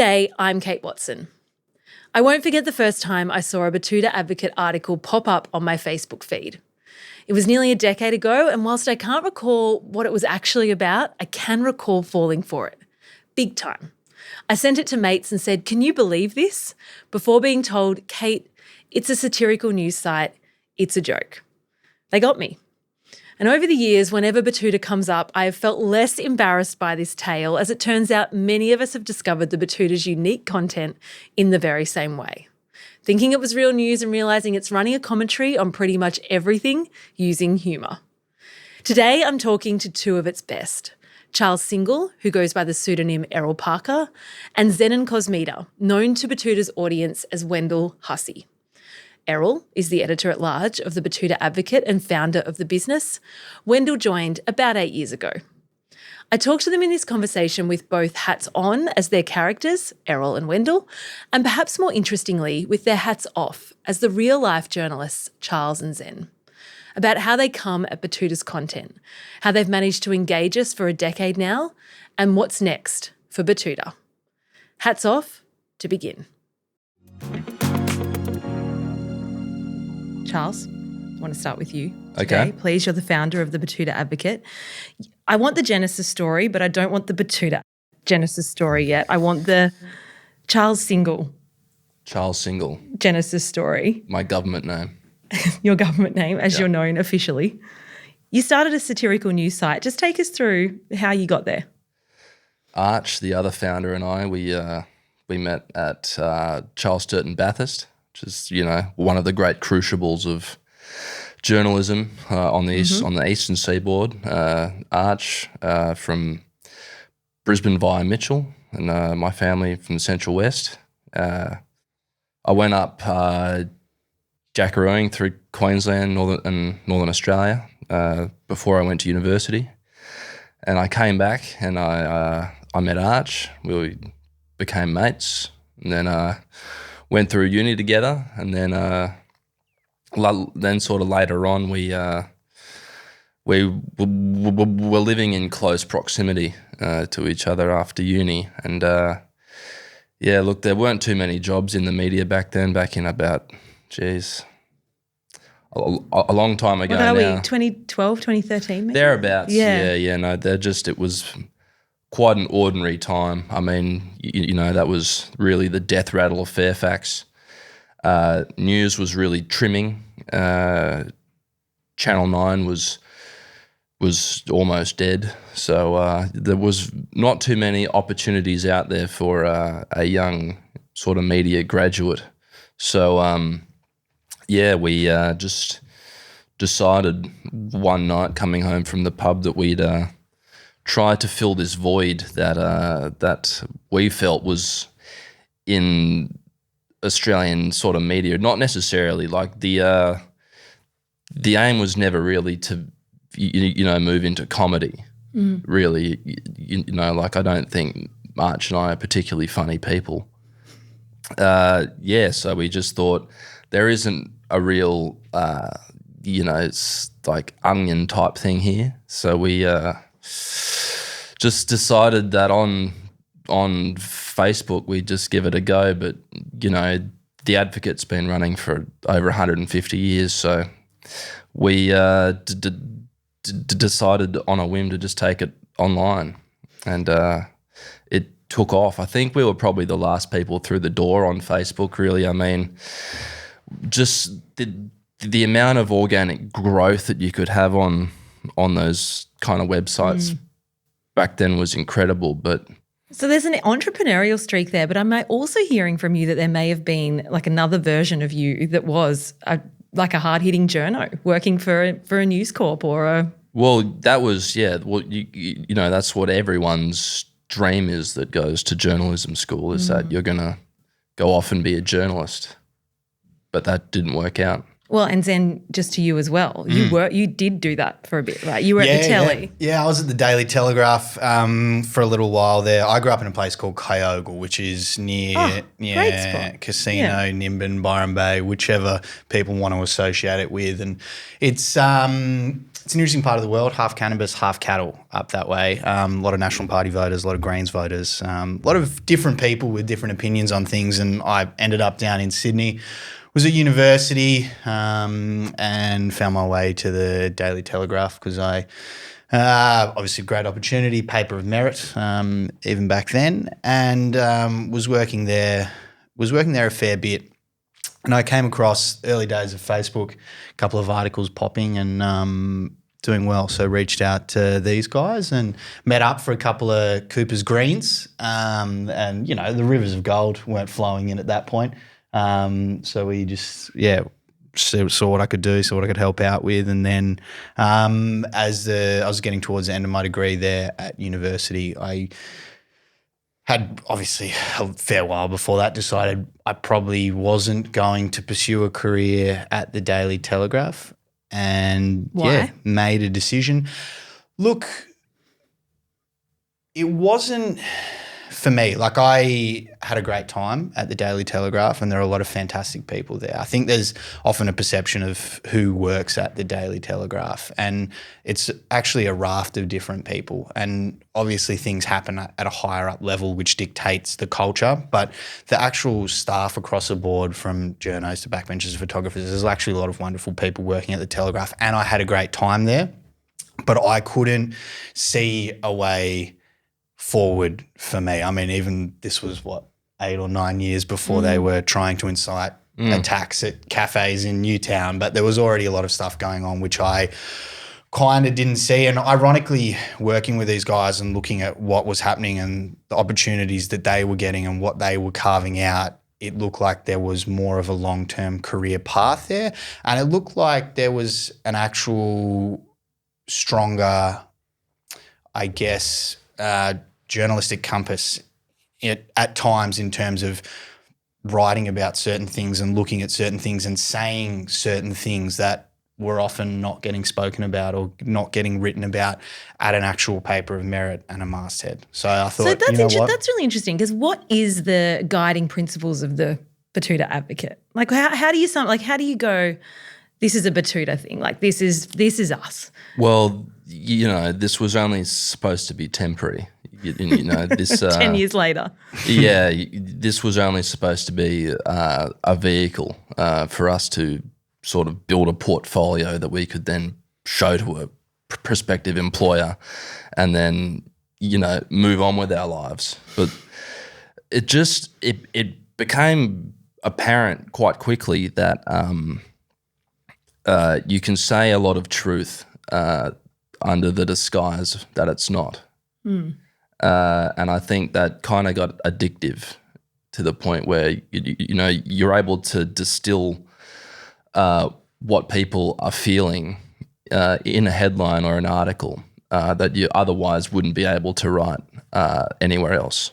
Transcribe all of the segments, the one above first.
G'day, I'm Kate Watson. I won't forget the first time I saw a Betoota Advocate article pop up on my Facebook feed. It was nearly a decade ago, and whilst I can't recall what it was actually about, I can recall falling for it. Big time. I sent it to mates and said, "Can you believe this?" before being told, "Kate, it's a satirical news site. It's a joke." They got me. And over the years, whenever Betoota comes up, I have felt less embarrassed by this tale, as it turns out many of us have discovered the Betoota's unique content in the very same way. Thinking it was real news and realising it's running a commentary on pretty much everything using humour. Today, I'm talking to two of its best. Charles Single, who goes by the pseudonym Errol Parker, and Zenon Kosmider, known to Betoota's audience as Wendell Hussey. Errol is the editor-at-large of the Betoota Advocate and founder of the business. Wendell joined about 8 years ago. I talked to them in this conversation with both hats on as their characters, Errol and Wendell, and perhaps more interestingly, with their hats off as the real-life journalists, Charles and Zen, about how they come at Betoota's content, how they've managed to engage us for a decade now, and what's next for Betoota. Hats off to begin. Charles, I want to start with you today. Okay. Please, you're the founder of the Betoota Advocate. I want the Genesis story, but I don't want the Betoota Genesis story yet. I want the Charles Single Genesis story. My government name. Your government name, as you're known officially. You started a satirical news site. Just take us through how you got there. Arch, the other founder, and I, we met at Charles Sturton Bathurst, which is, one of the great crucibles of journalism on the eastern seaboard. Arch from Brisbane via Mitchell, and my family from the Central West. I went up jackarooing through Queensland and Northern Australia before I went to university, and I came back and I met Arch. We became mates, and then went through uni together, and then sort of later on we were living in close proximity to each other after uni, and look, there weren't too many jobs in the media back then. Back in about, a long time ago now. What are we, 2012, 2013 maybe? Thereabouts, Yeah. No, it was quite an ordinary time. I mean, that was really the death rattle of Fairfax. News was really trimming. Channel 9 was almost dead. So there was not too many opportunities out there for a young sort of media graduate. So, we just decided one night coming home from the pub that we'd try to fill this void that we felt was in Australian sort of media. Not necessarily like the aim was never really to move into comedy. Really, I don't think March and I are particularly funny people. So we just thought there isn't a real it's like onion type thing here. So we just decided that on Facebook we'd just give it a go. But, the Advocate's been running for over 150 years. So we decided on a whim to just take it online. And it took off. I think we were probably the last people through the door on Facebook, really. I mean, just the amount of organic growth that you could have on those kind of websites back then was incredible. But so there's an entrepreneurial streak there, but I'm also hearing from you that there may have been like another version of you that was like a hard-hitting journo working for a News Corp or a... Well, that was, that's what everyone's dream is that goes to journalism school, is that you're going to go off and be a journalist. But that didn't work out. Well, and then just to you as well, you did do that for a bit, right? You were at the telly. Yeah, I was at the Daily Telegraph for a little while there. I grew up in a place called Kyogle, which is near Casino, Nimbin, Byron Bay, whichever people want to associate it with. And it's it's an interesting part of the world, half cannabis, half cattle up that way. A lot of National Party voters, a lot of Greens voters, a lot of different people with different opinions on things. And I ended up down in Sydney, was at university, and found my way to the Daily Telegraph because I obviously great opportunity, paper of merit, even back then, and was working there a fair bit. And I came across early days of Facebook, a couple of articles popping and doing well. So reached out to these guys and met up for a couple of Cooper's Greens. And, the rivers of gold weren't flowing in at that point. So we just, saw what I could do, saw what I could help out with. And then as I was getting towards the end of my degree there at university, I had obviously a fair while before that decided I probably wasn't going to pursue a career at the Daily Telegraph. And made a decision. Look, it wasn't for me. Like, I had a great time at the Daily Telegraph and there are a lot of fantastic people there. I think there's often a perception of who works at the Daily Telegraph, and it's actually a raft of different people. And obviously things happen at a higher up level which dictates the culture, but the actual staff across the board, from journos to backbenchers to photographers, there's actually a lot of wonderful people working at the Telegraph, and I had a great time there. But I couldn't see a way forward for me. I mean, even this was 8 or 9 years before they were trying to incite attacks at cafes in Newtown, but there was already a lot of stuff going on which I kind of didn't see. And ironically, working with these guys and looking at what was happening and the opportunities that they were getting and what they were carving out, it looked like there was more of a long-term career path there, and it looked like there was an actual stronger, I guess, journalistic compass at times in terms of writing about certain things and looking at certain things and saying certain things that were often not getting spoken about or not getting written about at an actual paper of merit and a masthead. So I thought, that's really interesting, because what is the guiding principles of the Betoota Advocate? Like, how do you go, this is a Betoota thing, like this is us? Well, this was only supposed to be temporary. This 10 years later. Yeah, this was only supposed to be a vehicle for us to sort of build a portfolio that we could then show to a prospective employer and then, move on with our lives. But it became apparent quite quickly that you can say a lot of truth under the disguise that it's not. And I think that kind of got addictive to the point where, you're able to distill what people are feeling in a headline or an article that you otherwise wouldn't be able to write anywhere else.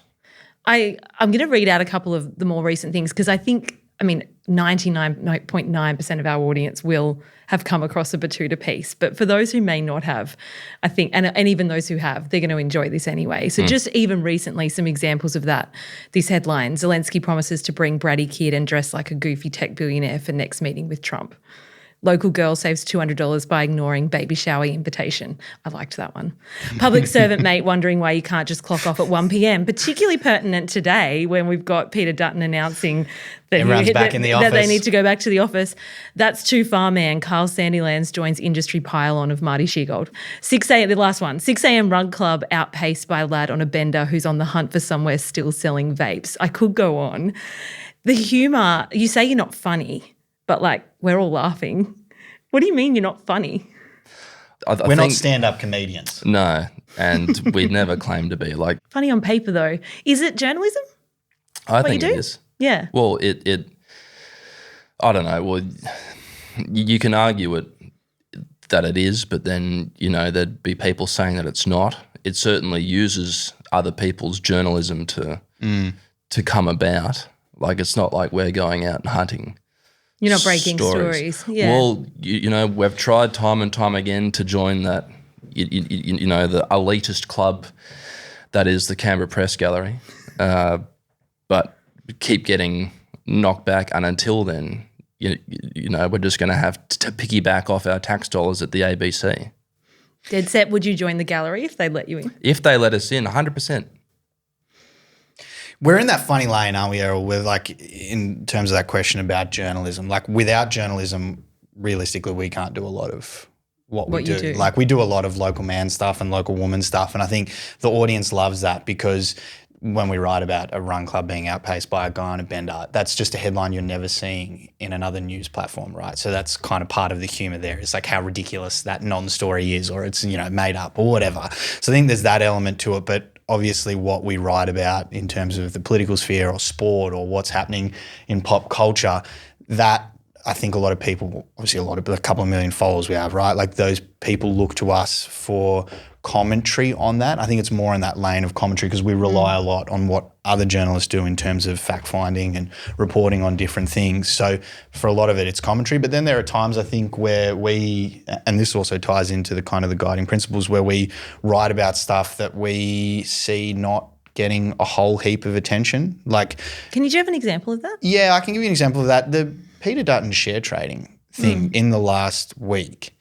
I'm going to read out a couple of the more recent things because I think, 99.9% of our audience will have come across a Betoota piece. But for those who may not have, I think, and even those who have, they're going to enjoy this anyway. So just even recently, some examples of that. This headline, Zelensky promises to bring bratty kid and dress like a goofy tech billionaire for next meeting with Trump. Local girl saves $200 by ignoring baby shower invitation. I liked that one. Public servant mate wondering why you can't just clock off at 1 p.m, particularly pertinent today when we've got Peter Dutton announcing that they need to go back to the office. That's too far, man. Carl Sandilands joins industry pile-on of Marty Sheargold. 6 a.m. The last one. 6 a.m. rug club outpaced by a lad on a bender who's on the hunt for somewhere still selling vapes. I could go on. The humour, you say you're not funny, but we're all laughing. What do you mean you're not funny? We're not stand-up comedians. No, and we'd never claim to be. Funny on paper though. Is it journalism? I think it is. Yeah. Well, it I don't know. Well, you can argue that it is, but then, there'd be people saying that it's not. It certainly uses other people's journalism to come about. It's not like we're going out and hunting. You're not breaking stories. Yeah. Well, we've tried time and time again to join that, the elitist club that is the Canberra Press Gallery, but keep getting knocked back. And until then, we're just going to have to piggyback off our tax dollars at the ABC. Dead set, would you join the gallery if they let you in? If they let us in, 100%. We're in that funny lane, aren't we, Errol, with like in terms of that question about journalism. Like without journalism, realistically, we can't do a lot of what we do. Like we do a lot of local man stuff and local woman stuff. And I think the audience loves that because when we write about a run club being outpaced by a guy on a bender, that's just a headline you're never seeing in another news platform, right? So that's kind of part of the humour there. It's like how ridiculous that non-story is, or it's, made up or whatever. So I think there's that element to it. But obviously what we write about in terms of the political sphere or sport or what's happening in pop culture, that I think a lot of people, obviously a couple of million followers we have, right? Like those people look to us for commentary on that. I think it's more in that lane of commentary because we rely a lot on what other journalists do in terms of fact finding and reporting on different things. So for a lot of it, it's commentary. But then there are times I think where we, and this also ties into the kind of the guiding principles, where we write about stuff that we see not getting a whole heap of attention. Like, do you have an example of that? Yeah, I can give you an example of that. The Peter Dutton share trading thing in the last week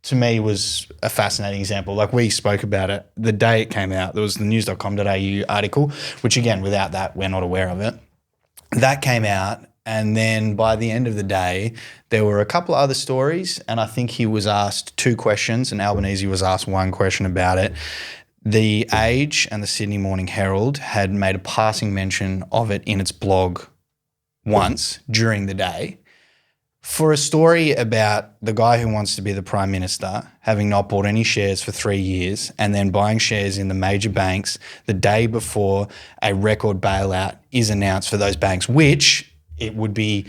to me was a fascinating example. Like we spoke about it the day it came out. There was the news.com.au article, which again, without that, we're not aware of it. That came out, and then by the end of the day, there were a couple of other stories, and I think he was asked 2 questions and Albanese was asked 1 question about it. The Age and the Sydney Morning Herald had made a passing mention of it in its blog once during the day. For a story about the guy who wants to be the Prime Minister having not bought any shares for 3 years and then buying shares in the major banks the day before a record bailout is announced for those banks, which it would be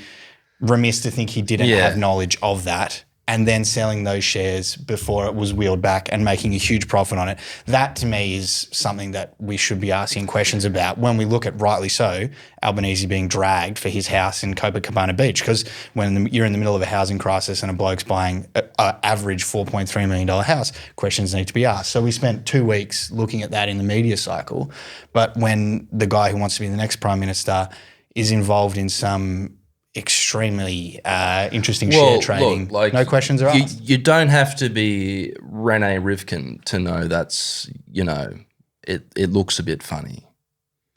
remiss to think he didn't have knowledge of that, and then selling those shares before it was wheeled back and making a huge profit on it. That to me is something that we should be asking questions about when we look at, rightly so, Albanese being dragged for his house in Copacabana Beach. Because when you're in the middle of a housing crisis and a bloke's buying an average $4.3 million house, questions need to be asked. So we spent 2 weeks looking at that in the media cycle. But when the guy who wants to be the next Prime Minister is involved in some extremely interesting share trading, look, no questions are asked. You don't have to be Rene Rivkin to know that's, it looks a bit funny.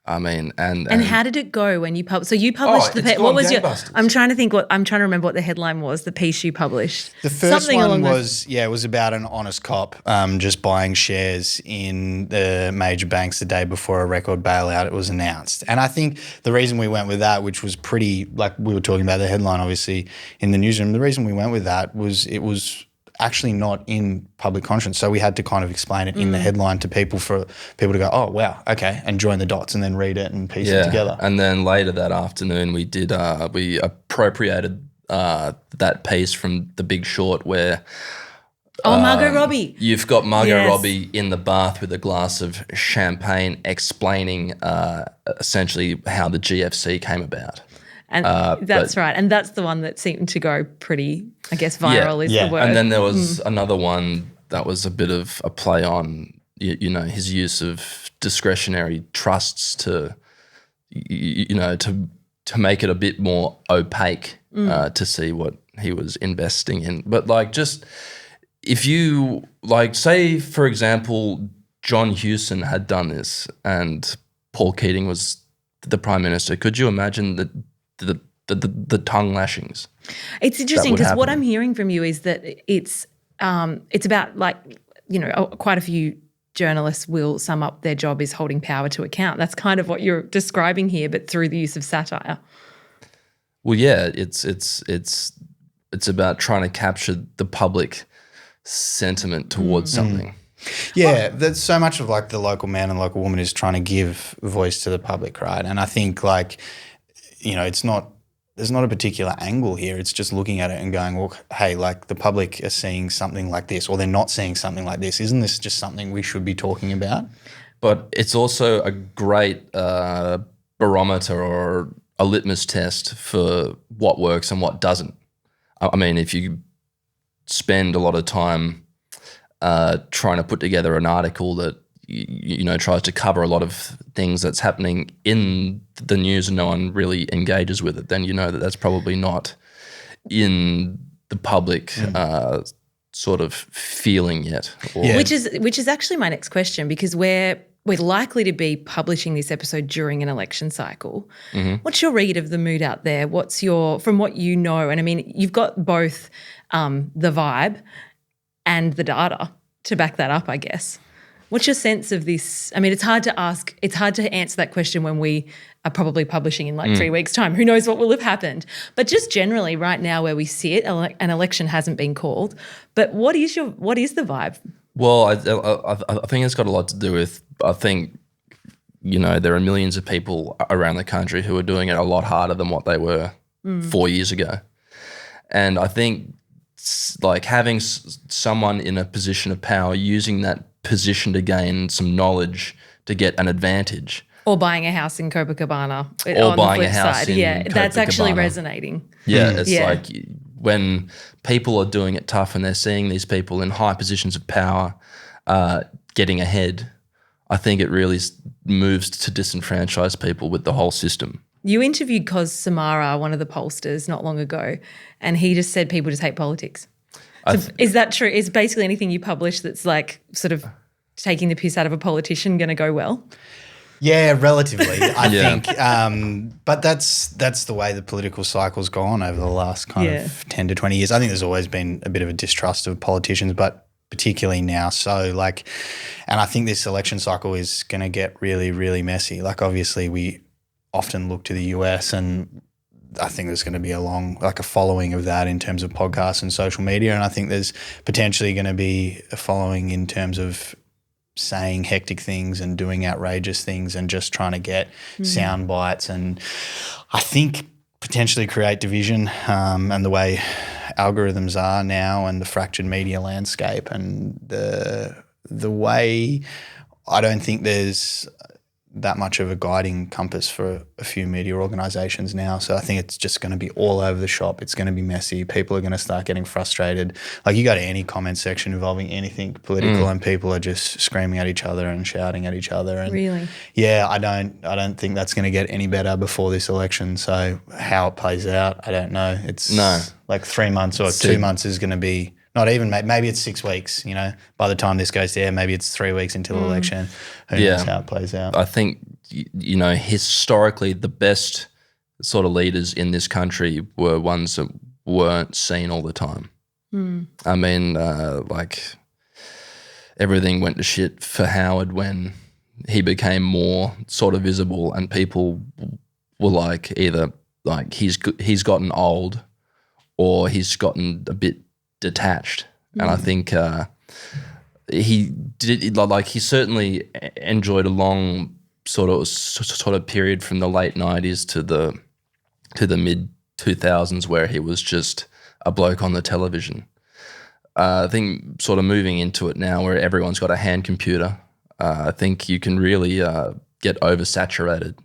I mean, and how did it go when you published? So you published what was I'm trying to remember what the headline was, the piece you published. The first one was, it was about an honest cop just buying shares in the major banks the day before a record bailout was announced. And I think the reason we went with that, which was pretty, like we were talking about the headline obviously in the newsroom, the reason we went with that was it was actually not in public conscience. So we had to kind of explain it in the headline to people for people to go, oh, wow, okay, and join the dots and then read it and piece it together. And then later that afternoon we did, we appropriated that piece from The Big Short where Margot Robbie. You've got Margot Robbie in the bath with a glass of champagne explaining essentially how the GFC came about. And that's right. And that's the one that seemed to go pretty, I guess, viral is the word. And then there was another one that was a bit of a play on, his use of discretionary trusts to make it a bit more opaque to see what he was investing in. But if you say, for example, John Hewson had done this and Paul Keating was the Prime Minister, could you imagine the tongue lashings? It's interesting because what I'm hearing from you is that it's about quite a few journalists will sum up their job as holding power to account. That's kind of what you're describing here, but through the use of satire. Well, yeah, it's about trying to capture the public sentiment towards something. Yeah, that's so much of the local man and local woman is trying to give voice to the public, right? And I think there's not a particular angle here. It's just looking at it and going, well, hey, the public are seeing something like this or they're not seeing something like this. Isn't this just something we should be talking about? But it's also a great barometer or a litmus test for what works and what doesn't. I mean, if you spend a lot of time trying to put together an article that tries to cover a lot of things that's happening in the news and no one really engages with it, then that's probably not in the public sort of feeling yet. Which is actually my next question, because we're likely to be publishing this episode during an election cycle. Mm-hmm. What's your read of the mood out there? From what you know, and I mean, you've got both the vibe and the data to back that up, I guess. What's your sense of this? I mean, it's hard to answer that question when we are probably publishing in 3 weeks' time. Who knows what will have happened? But just generally right now where we sit, an election hasn't been called. But what is the vibe? Well, I think it's got a lot to do with, I think, there are millions of people around the country who are doing it a lot harder than what they were 4 years ago. And I think having someone in a position of power using that position to gain some knowledge to get an advantage. Or buying a house in Copacabana. Or buying a house in Copacabana. That's actually resonating. Yeah, it's like when people are doing it tough and they're seeing these people in high positions of power getting ahead, I think it really moves to disenfranchise people with the whole system. You interviewed Kos Samara, one of the pollsters, not long ago, and he just said people just hate politics. So is that true? Is basically anything you publish that's sort of taking the piss out of a politician going to go well? Yeah, relatively, I think. But that's the way the political cycle's gone over the last kind of 10 to 20 years. I think there's always been a bit of a distrust of politicians, but particularly now. So and I think this election cycle is going to get really, really messy. Obviously we often look to the US, and I think there's going to be a following of that in terms of podcasts and social media. And I think there's potentially going to be a following in terms of saying hectic things and doing outrageous things and just trying to get sound bites, and I think potentially create division, and the way algorithms are now and the fractured media landscape and the way I don't think there's that much of a guiding compass for a few media organisations now. So I think it's just going to be all over the shop. It's going to be messy. People are going to start getting frustrated. You go to any comment section involving anything political and people are just screaming at each other and shouting at each other. And really? Yeah, I don't think that's going to get any better before this election. So how it plays out, I don't know. It's 3 months or 2 months is going to be not even, maybe it's 6 weeks, by the time this goes there, maybe it's 3 weeks until election. Who knows how it plays out. I think, historically the best sort of leaders in this country were ones that weren't seen all the time. I mean, everything went to shit for Howard when he became more sort of visible, and people were either he's gotten old or he's gotten a bit detached. And I think he certainly enjoyed a long sort of period from the late 90s to the mid 2000s where he was just a bloke on the television. I think sort of moving into it now where everyone's got a hand computer, I think you can really get oversaturated,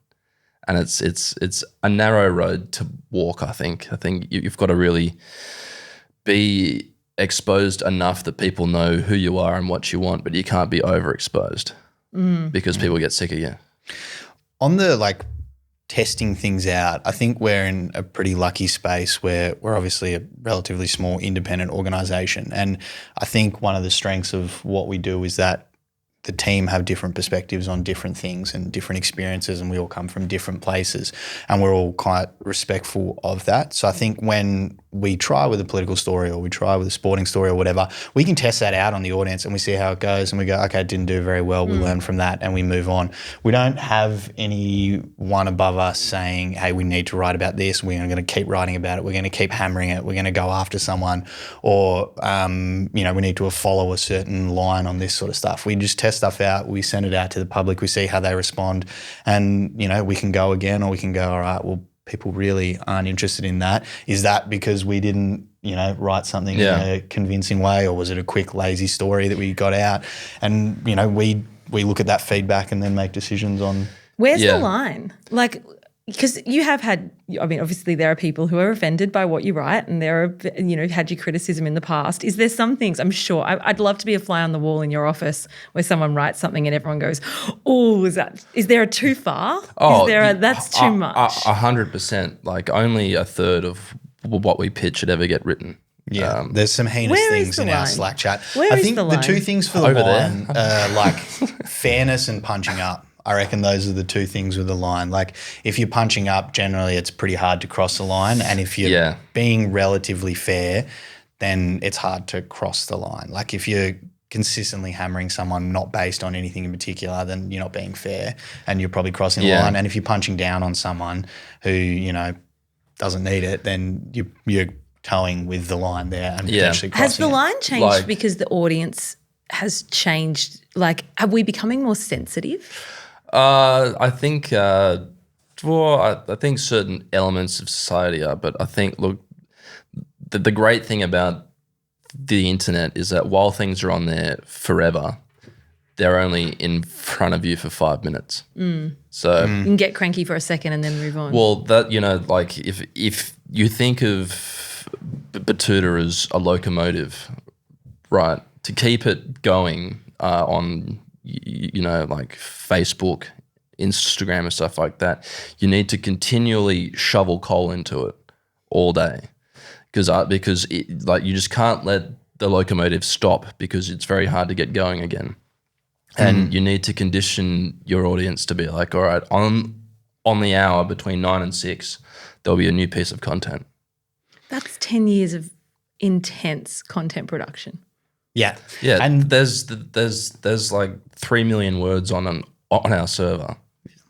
and it's a narrow road to walk. I think you've got to really be exposed enough that people know who you are and what you want, but you can't be overexposed because people get sick of you. On the testing things out, I think we're in a pretty lucky space where we're obviously a relatively small independent organisation, and I think one of the strengths of what we do is that the team have different perspectives on different things and different experiences, and we all come from different places, and we're all quite respectful of that. So I think when we try with a political story or we try with a sporting story or whatever, we can test that out on the audience and we see how it goes and we go, okay, it didn't do very well. We learn from that and we move on. We don't have anyone above us saying, hey, we need to write about this. We're going to keep writing about it. We're going to keep hammering it. We're going to go after someone, or, we need to follow a certain line on this sort of stuff. We just test stuff out. We send it out to the public. We see how they respond, and, we can go again, or we can go, all right, well, people really aren't interested in that. Is that because we didn't, write something in a convincing way, or was it a quick, lazy story that we got out? And, we look at that feedback and then make decisions on. Where's the line? Because you have had, obviously there are people who are offended by what you write, and there are, had your criticism in the past. Is there some things, I'm sure, I'd love to be a fly on the wall in your office where someone writes something and everyone goes, oh, is there a too far? Oh, that's too much? 100%. Only a third of what we pitch should ever get written. Yeah, there's some heinous Where is things the in our line? Slack chat. Where I is think the the line? two things for the Over there. line are like fairness and punching up. I reckon those are the two things with the line. Like if you're punching up, generally it's pretty hard to cross the line. And if you're being relatively fair, then it's hard to cross the line. Like if you're consistently hammering someone not based on anything in particular, then you're not being fair and you're probably crossing the line. And if you're punching down on someone who, you know, doesn't need it, then you're towing with the line there and potentially crossing Has the it. line changed because the audience has changed? Like, are we becoming more sensitive? I think, I think certain elements of society are, but I think, look, the great thing about the internet is that while things are on there forever, they're only in front of you for 5 minutes. So You can get cranky for a second and then move on. well, that, you know, like if you think of Betoota as a locomotive, right, to keep it going on, you know, like Facebook, Instagram and stuff like that, you need to continually shovel coal into it all day because like you just can't let the locomotive stop because it's very hard to get going again. And you need to condition your audience to be like, all right, on the hour between 9 and 6, there'll be a new piece of content. That's 10 years of intense content production. Yeah. Yeah, And there's like 3 million words on our server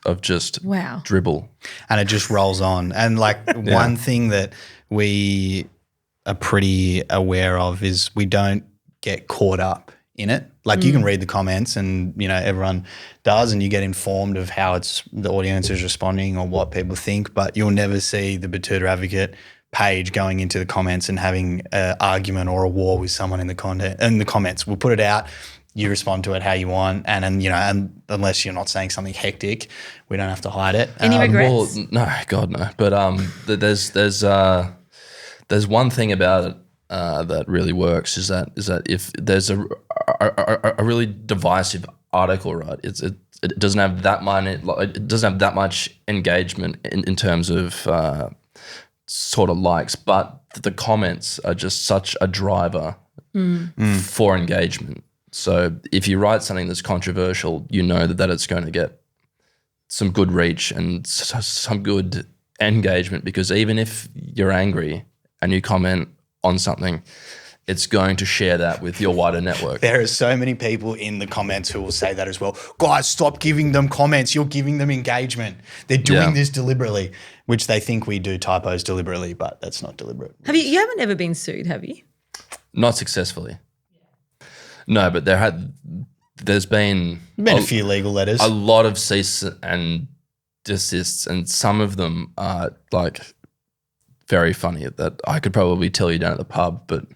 of just Wow. dribble. and it just rolls on. And like one thing that we are pretty aware of is we don't get caught up in it. Like you can read the comments and, you know, everyone does and you get informed of how the audience is responding or what people think, but you'll never see the Betoota Advocate page going into the comments and having an argument or a war with someone in the comments. We'll put it out. You respond to it how you want, and you know, and unless you're not saying something hectic, we don't have to hide it. Any regrets? Well, no, God no. But there's one thing about it that really works is that if there's a really divisive article, right, it doesn't have that much engagement in terms of sort of likes, but the comments are just such a driver for engagement. So if you write something that's controversial, you know that it's going to get some good reach and some good engagement, because even if you're angry and you comment on something, it's going to share that with your wider network. There are so many people in the comments who will say that as well. Guys, stop giving them comments. You're giving them engagement. They're doing this deliberately, which they think we do typos deliberately, but that's not deliberate. You haven't ever been sued, have you? Not successfully. No, but there's been a few legal letters. A lot of cease and desists, and some of them are like very funny that I could probably tell you down at the pub, but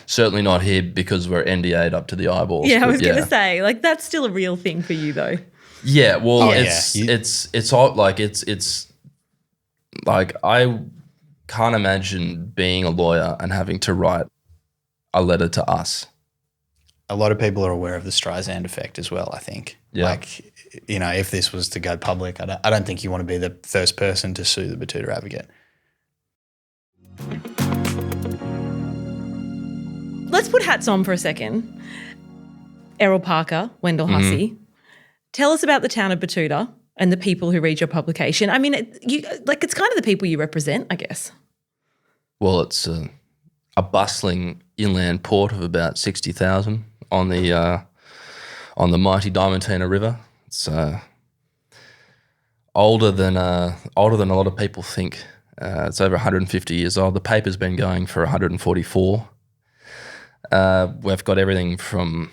certainly not here because we're NDA'd up to the eyeballs. Yeah, I was going to say, like, that's still a real thing for you though. Yeah, well, it's all like it's like I can't imagine being a lawyer and having to write a letter to us. A lot of people are aware of the Streisand effect as well, I think. Yeah. Like, you know, if this was to go public, I don't think you want to be the first person to sue the Betoota Advocate. Let's put hats on for a second. Errol Parker, Wendell Hussey. Tell us about the town of Betoota and the people who read your publication. I mean, it's kind of the people you represent, I guess. Well, it's a bustling inland port of about 60,000 on the mighty Diamantina River. It's older than a lot of people think. It's over 150 years old. The paper's been going for 144. We've got everything from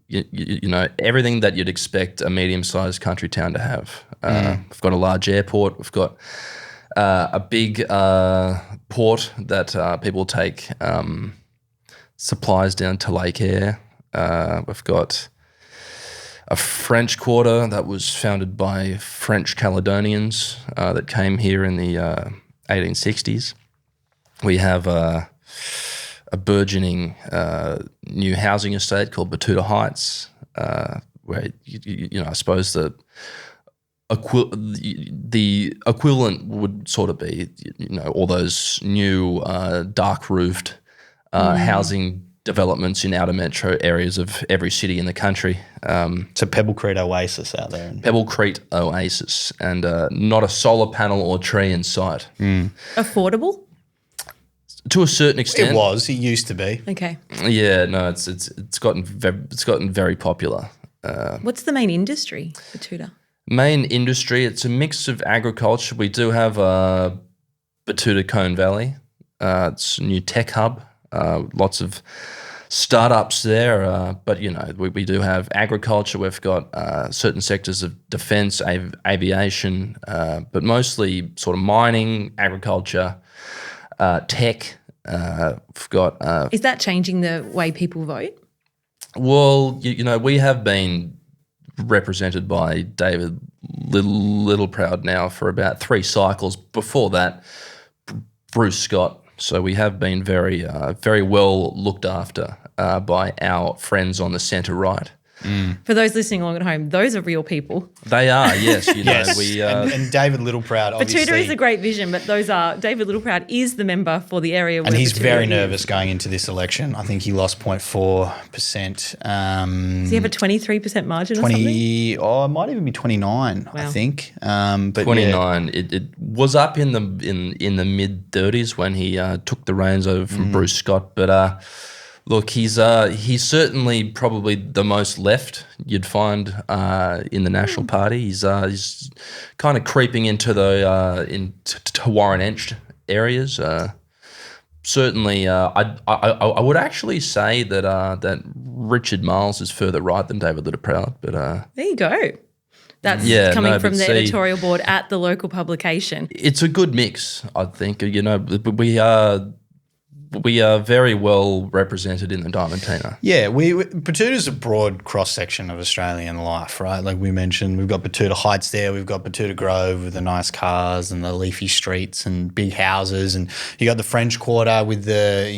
you know, everything that you'd expect a medium-sized country town to have. We've got a large airport. We've got a big port that people take supplies down to Lake Eyre. We've got a French quarter that was founded by French Caledonians that came here in the 1860s. We have a burgeoning new housing estate called Betoota Heights, where you know, I suppose the equivalent would sort of be, all those new dark roofed housing developments in outer metro areas of every city in the country. It's a Pebble Creek Oasis out there. Pebble Creek Oasis, and not a solar panel or tree in sight. Affordable? To a certain extent, It used to be. Okay. Yeah, no, it's gotten very popular. What's the main industry for Betoota? Main industry, it's a mix of agriculture. We do have Betoota Cone Valley. It's a new tech hub. Lots of startups there, but we do have agriculture. We've got certain sectors of defence, aviation, but mostly sort of mining, agriculture, tech. We've got. Is that changing the way people vote? Well, we have been represented by David Littleproud now for about 3 cycles. Before that, Bruce Scott. So we have been very well looked after by our friends on the centre right. For those listening along at home, those are real people. They are, yes. Yes, we and David Littleproud, obviously. Betoota is a great vision, but David Littleproud is the member for the area. And he's Betoota very is. nervous going into this election. I think he lost 0.4%. Does he have a 23% margin or something? Oh, it might even be 29, I think. But 29. It was up in the mid-30s when he took the reins over from Bruce Scott, but look, he's certainly probably the most left you'd find in the National Party. He's kind of creeping into to Warren Entsch areas. Certainly, I would actually say that Richard Miles is further right than David Littleproud. But there you go. That's coming from the editorial board at the local publication. It's a good mix, I think. We are very well represented in the Diamantina. Yeah, Betoota's a broad cross-section of Australian life, right? Like we mentioned, we've got Betoota Heights there, we've got Betoota Grove with the nice cars and the leafy streets and big houses, and you got the French Quarter with the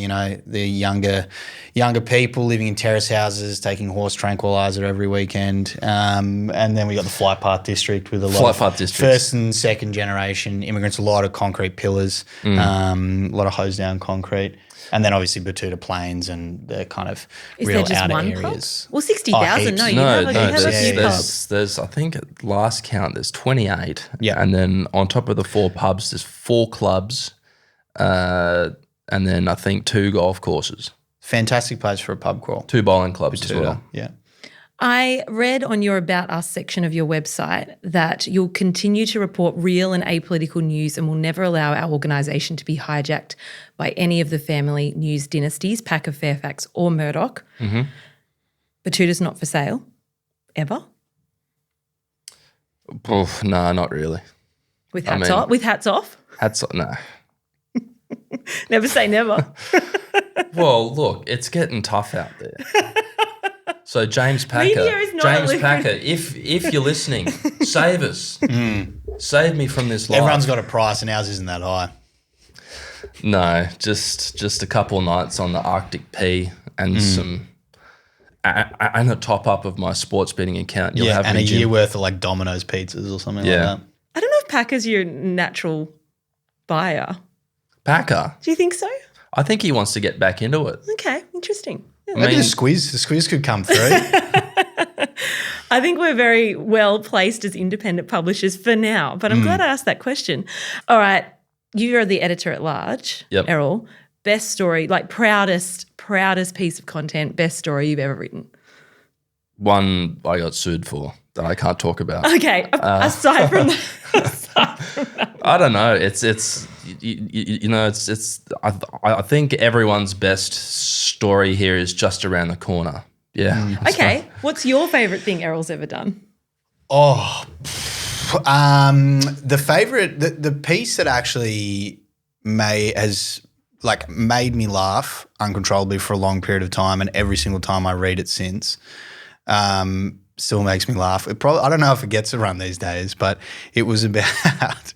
younger people living in terrace houses, taking horse tranquilizer every weekend, and then we got the Fly Path District with a lot of first and second generation immigrants, a lot of concrete pillars, a lot of hose down concrete. And then obviously Betoota Plains and the kind of real outer areas. Well, 60,000. You have a few pubs. There's I think at last count there's 28. Yeah. And then on top of the 4 pubs, there's 4 clubs, and then I think 2 golf courses. Fantastic place for a pub crawl. 2 bowling clubs as well. Yeah. I read on your About Us section of your website that you'll continue to report real and apolitical news and will never allow our organisation to be hijacked by any of the family news dynasties, Packer, Fairfax or Murdoch. Mm-hmm. Betoota's not for sale, ever? Oh, no, not really. With hats off? With hats off? Hats off, no. Never say never. Well, look, it's getting tough out there. So James Packer, if you're listening, save us. Save me from this life. Everyone's got a price and ours isn't that high. No, just a couple of nights on the Arctic P and some and a top up of my sports betting account. You'll have and a year worth of like Domino's pizzas or something like that. I don't know if Packer's your natural buyer. Packer? Do you think so? I think he wants to get back into it. Okay, interesting. Yeah. Maybe the Squiz could come through. I think we're very well placed as independent publishers for now, but I'm glad I asked that question. All right, you are the editor at large, Errol. Best story, like proudest piece of content, best story you've ever written. One I got sued for that I can't talk about. Okay, aside from that. I don't know. I think everyone's best story here is just around the corner. Yeah. Okay. What's your favourite thing Errol's ever done? Oh, the piece that actually has made me laugh uncontrollably for a long period of time, and every single time I read it since, still makes me laugh. I don't know if it gets a run these days, but it was about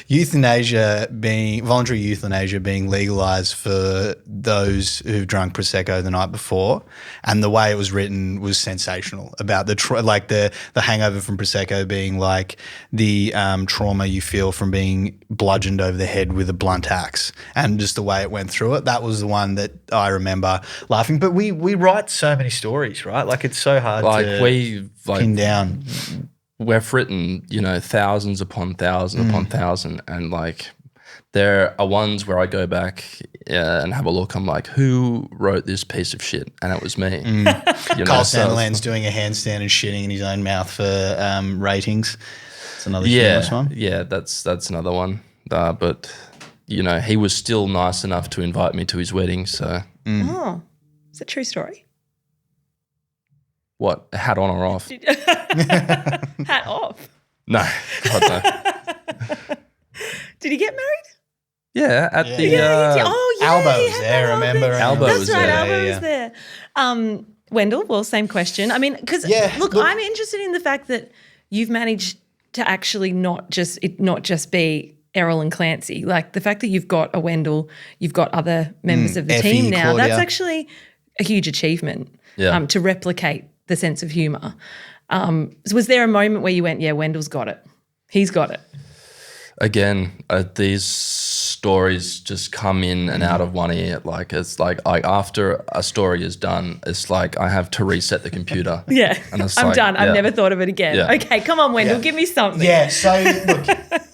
voluntary euthanasia being legalized for those who've drunk Prosecco the night before, and the way it was written was sensational about the hangover from Prosecco being like the trauma you feel from being bludgeoned over the head with a blunt axe, and just the way it went through it. That was the one that I remember laughing. But we write so many stories, right? Like it's so hard to pin down. We've written, thousands upon thousand upon thousand, and like there are ones where I go back and have a look. I'm like, who wrote this piece of shit? And it was me. Carl Sandilands doing a handstand and shitting in his own mouth for ratings. It's another humorous one. Yeah, that's another one. But he was still nice enough to invite me to his wedding. So, Oh, it's a true story. What, hat on or off? Hat off. No, God no. Did he get married? Yeah, at the Albo was there. Remember? Albo That's was right. there. Albo was there. Wendell, well, same question. I mean, because look, I'm interested in the fact that you've managed to actually not just be Errol and Clancy. Like the fact that you've got a Wendell, you've got other members of the Effie, team now. Claudia. That's actually a huge achievement. Yeah. To replicate the sense of humour. So was there a moment where you went, yeah, Wendell's got it. He's got it. Again, these stories just come in and out of one ear. Like it's like after a story is done, it's like I have to reset the computer. Yeah, and it's I'm like, done. I've yeah. never thought of it again. Yeah. Okay, come on, Wendell, give me something. Yeah. So look,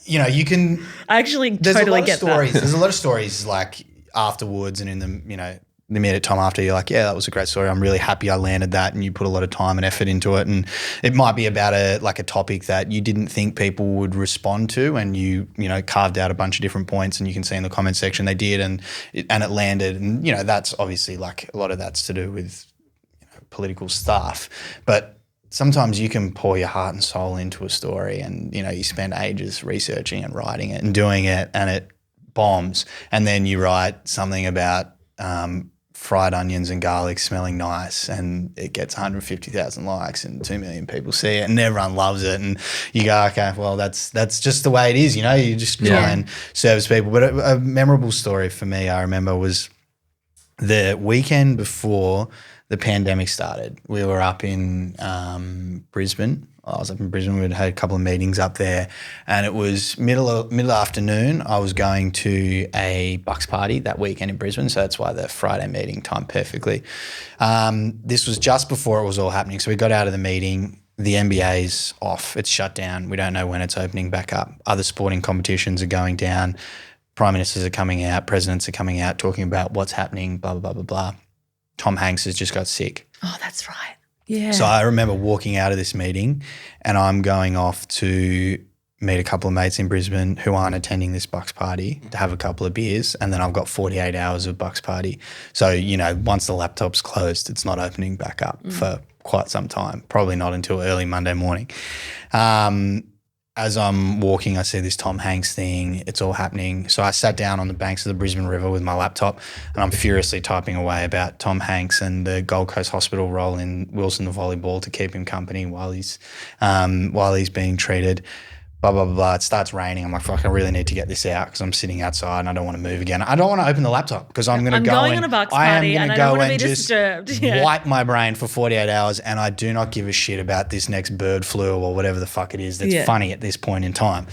you can. I actually There's totally a lot of get stories. that. There's a lot of stories like afterwards and in the minute time after, you're like, yeah, that was a great story. I'm really happy I landed that, and you put a lot of time and effort into it. And it might be about a topic that you didn't think people would respond to, and you carved out a bunch of different points, and you can see in the comment section they did, and it landed. And that's obviously like a lot of that's to do with political stuff, but sometimes you can pour your heart and soul into a story, and you spend ages researching and writing it and doing it, and it bombs, and then you write something about fried onions and garlic smelling nice, and it gets 150,000 likes and 2 million people see it, and everyone loves it, and you go, okay, well that's just the way it is, you just try and service people. But a memorable story for me, I remember, was the weekend before the pandemic started. We were up in Brisbane. I was up in Brisbane. We'd had a couple of meetings up there, and it was middle afternoon. I was going to a Bucks party that weekend in Brisbane, so that's why the Friday meeting timed perfectly. This was just before it was all happening, so we got out of the meeting. The NBA's off. It's shut down. We don't know when it's opening back up. Other sporting competitions are going down. Prime ministers are coming out. Presidents are coming out talking about what's happening, blah, blah, blah, blah, blah. Tom Hanks has just got sick. Oh, that's right. Yeah. So I remember walking out of this meeting, and I'm going off to meet a couple of mates in Brisbane who aren't attending this Bucks party to have a couple of beers, and then I've got 48 hours of Bucks party. So, once the laptop's closed, it's not opening back up for quite some time, probably not until early Monday morning. As I'm walking, I see this Tom Hanks thing. It's all happening. So I sat down on the banks of the Brisbane River with my laptop, and I'm furiously typing away about Tom Hanks and the Gold Coast Hospital role in Wilson the volleyball to keep him company while he's being treated. Blah, blah, blah, blah. It starts raining. I'm like, fuck, I really need to get this out because I'm sitting outside and I don't want to move again. I don't want to open the laptop because I'm going on a Bucks party and I don't want to be disturbed. Yeah. Wipe my brain for 48 hours, and I do not give a shit about this next bird flu or whatever the fuck it is that's funny at this point in time.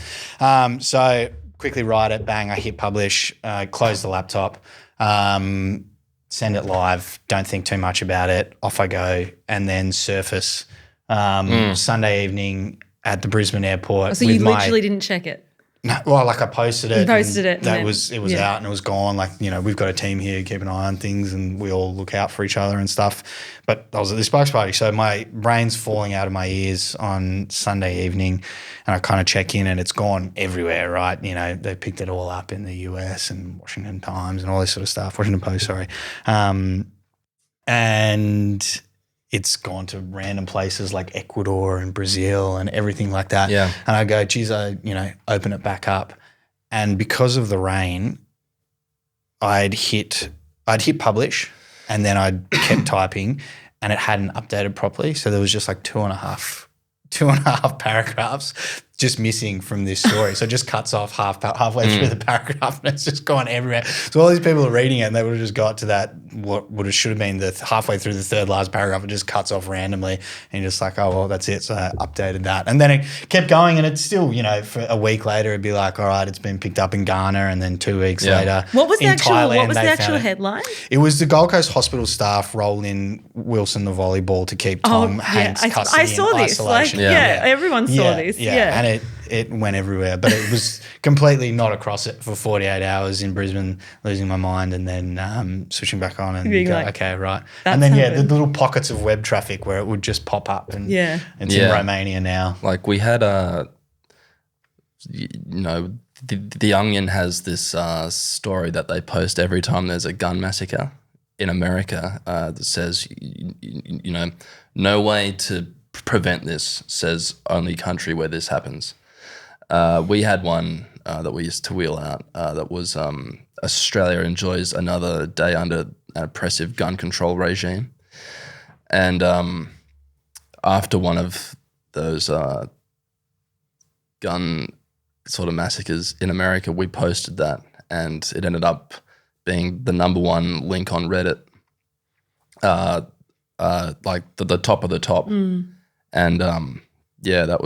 So quickly write it, bang, I hit publish, close the laptop, send it live, don't think too much about it, off I go, and then surface Sunday evening at the Brisbane airport. So you literally didn't check it? No, well, like I posted it. You posted it. It was out and it was gone. Like, we've got a team here, keep an eye on things, and we all look out for each other and stuff. But I was at this Bucks party, so my brain's falling out of my ears on Sunday evening, and I kind of check in and it's gone everywhere, right? They picked it all up in the US and Washington Times and all this sort of stuff. Washington Post, sorry. And it's gone to random places like Ecuador and Brazil and everything like that. Yeah. And I go, geez, I open it back up. And because of the rain, I'd hit publish, and then I kept typing, and it hadn't updated properly. So there was just like 2.5 2.5 paragraphs just missing from this story. So it just cuts off halfway through the paragraph, and it's just gone everywhere. So all these people are reading it, and they would have just got to that should have been the halfway through the third last paragraph. It just cuts off randomly, and you're just like, oh well, that's it. So I updated that, and then it kept going, and it's still, for a week later, it'd be like, all right, it's been picked up in Ghana, and then 2 weeks later, what was the Thailand, actual headline? It was the Gold Coast hospital staff roll in Wilson the volleyball to keep Tom Hanks custody. I saw in this. isolation. Everyone saw this. Yeah, and it went everywhere, but it was completely not across it for 48 hours in Brisbane, losing my mind, and then switching back on and go, okay, right. And then, the little pockets of web traffic where it would just pop up, and it's in Romania now. Like we had the Onion has this story that they post every time there's a gun massacre in America that says, no way to prevent this, says only country where this happens. We had one that we used to wheel out that was Australia enjoys another day under an oppressive gun control regime. And after one of those gun sort of massacres in America, we posted that, and it ended up being the number one link on Reddit, like the top of the top. And that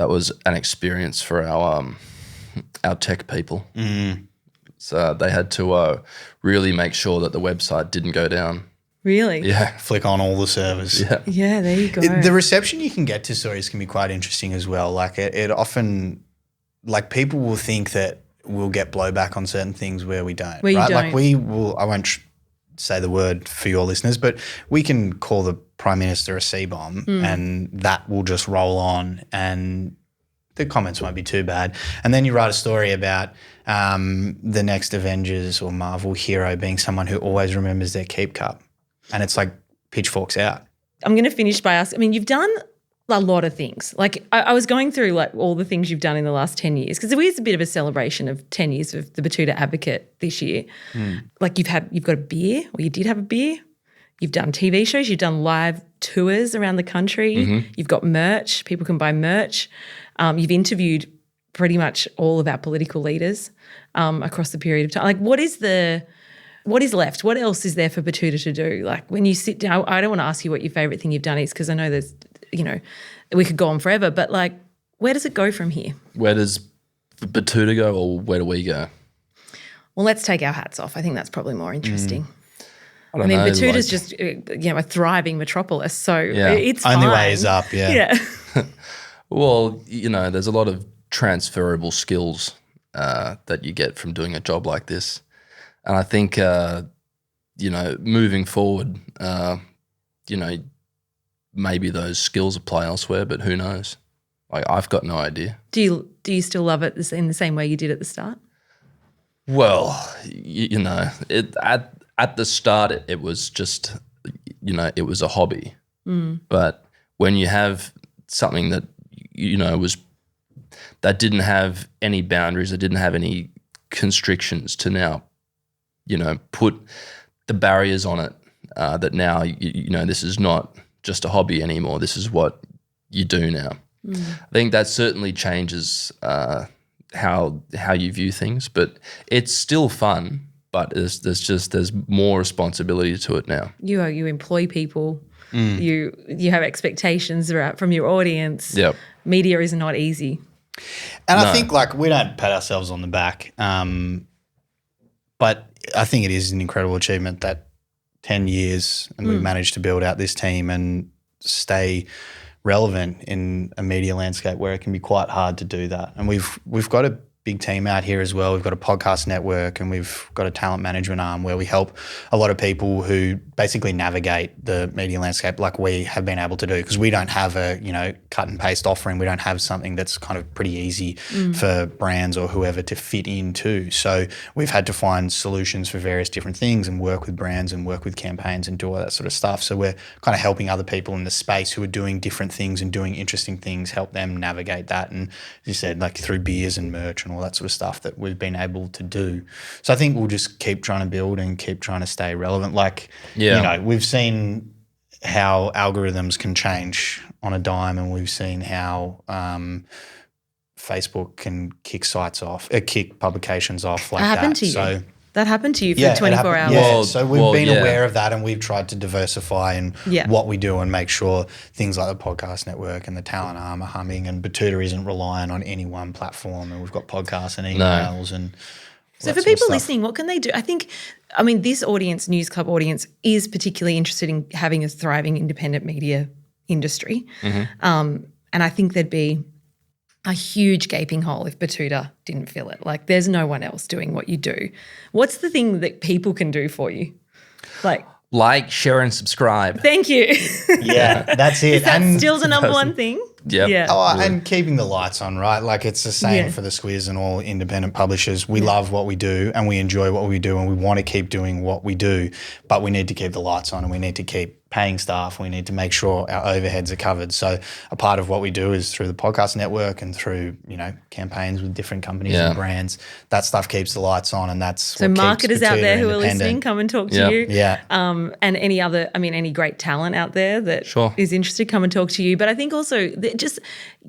was an experience for our tech people. So they had to really make sure that the website didn't go down. Really? Yeah, flick on all the servers. Yeah, there you go. The reception you can get to stories can be quite interesting as well. Like it often, like people will think that we'll get blowback on certain things where we don't. Where you right? don't. Like we will. I won't say the word for your listeners, but we can call the Prime Minister a C-bomb, and that will just roll on, and the comments won't be too bad. And then you write a story about the next Avengers or Marvel hero being someone who always remembers their keep cup, and it's like pitchforks out. I'm going to finish by asking, you've done a lot of things. Like I was going through like all the things you've done in the last 10 years, because there is a bit of a celebration of 10 years of the Betoota Advocate this year. Like you've got a beer, or you did have a beer. You've done TV shows. You've done live tours around the country. You've got merch. People can buy merch. You've interviewed pretty much all of our political leaders across the period of time. Like what is left? What else is there for Betoota to do? Like when you sit down, I don't want to ask you what your favourite thing you've done is, because I know there's, we could go on forever, but like where does it go from here? Where does Betoota go, or where do we go? Well, let's take our hats off. I think that's probably more interesting. I don't know. Betoota's just a thriving metropolis, so it's fine. Only way is up, yeah. Well, there's a lot of transferable skills that you get from doing a job like this. And I think, moving forward, maybe those skills apply elsewhere, but who knows? Like, I've got no idea. Do you still love it in the same way you did at the start? Well, at the start, it was just, it was a hobby. But when you have something that, that didn't have any boundaries, that didn't have any constrictions, to now, put the barriers on it, that now, this is not just a hobby anymore. This is what you do now. I think that certainly changes how you view things, but it's still fun. But there's more responsibility to it now. You employ people. You have expectations from your audience. Yep. Media is not easy. And I think we don't pat ourselves on the back, but I think it is an incredible achievement that 10 years and we've managed to build out this team and stay relevant in a media landscape where it can be quite hard to do that. And we've got a big team out here as well. We've got a podcast network, and we've got a talent management arm where we help a lot of people who basically navigate the media landscape like we have been able to do, because we don't have a cut and paste offering. We don't have something that's kind of pretty easy for brands or whoever to fit into. So we've had to find solutions for various different things and work with brands and work with campaigns and do all that sort of stuff. So we're kind of helping other people in the space who are doing different things and doing interesting things, help them navigate that. And as you said, like through beers and merch and all that sort of stuff that we've been able to do. So I think we'll just keep trying to build and keep trying to stay relevant. We've seen how algorithms can change on a dime, and we've seen how Facebook can kick publications off like that. Happened to you? So That happened to you for it 24 happened. hours. Yeah, so we've been aware of that, and we've tried to diversify in what we do and make sure things like the podcast network and the talent arm are humming, and Betoota isn't relying on any one platform, and we've got podcasts and emails and so for people listening, what can they do? I mean, this audience, News Club audience, is particularly interested in having a thriving independent media industry. And I think there'd be a huge gaping hole if Betoota didn't fill it. Like, there's no one else doing what you do. What's the thing that people can do for you? Like, share, and subscribe. Thank you. Yeah, that's it. Is that still the number one thing? Yep. Yeah. Oh, and keeping the lights on, right? Like, it's the same for the Squiz and all independent publishers. We love what we do and we enjoy what we do, and we want to keep doing what we do, but we need to keep the lights on, and we need to keep paying staff. We need to make sure our overheads are covered. So a part of what we do is through the podcast network and through, campaigns with different companies and brands. That stuff keeps the lights on, and that's so what marketers keeps out there Betoota who are listening, come and talk to you. Yeah. And any great talent out there that is interested, come and talk to you. But I think also that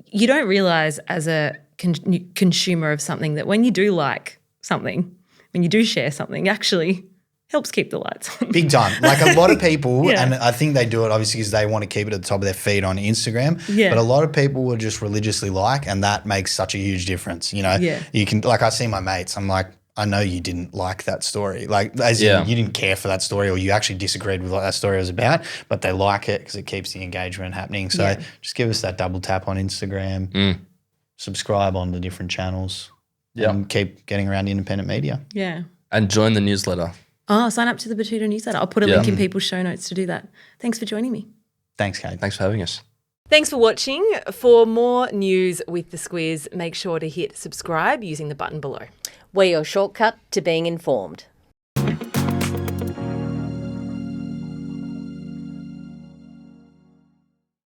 you don't realize as a consumer of something that when you do like something, when you do share something, actually helps keep the lights on. Big time. Like, a lot of people, and I think they do it obviously because they want to keep it at the top of their feed on Instagram, but a lot of people will just religiously like, and that makes such a huge difference. You can, like, I see my mates, I'm like, I know you didn't like that story. Like, as in, you didn't care for that story, or you actually disagreed with what that story was about, but they like it because it keeps the engagement happening. So just give us that double tap on Instagram, subscribe on the different channels, and keep getting around independent media. Yeah. And join the newsletter. Oh, sign up to the Betoota newsletter. I'll put a link in people's show notes to do that. Thanks for joining me. Thanks, Kate. Thanks for having us. Thanks for watching. For more news with the Squiz, make sure to hit subscribe using the button below. We're your shortcut to being informed.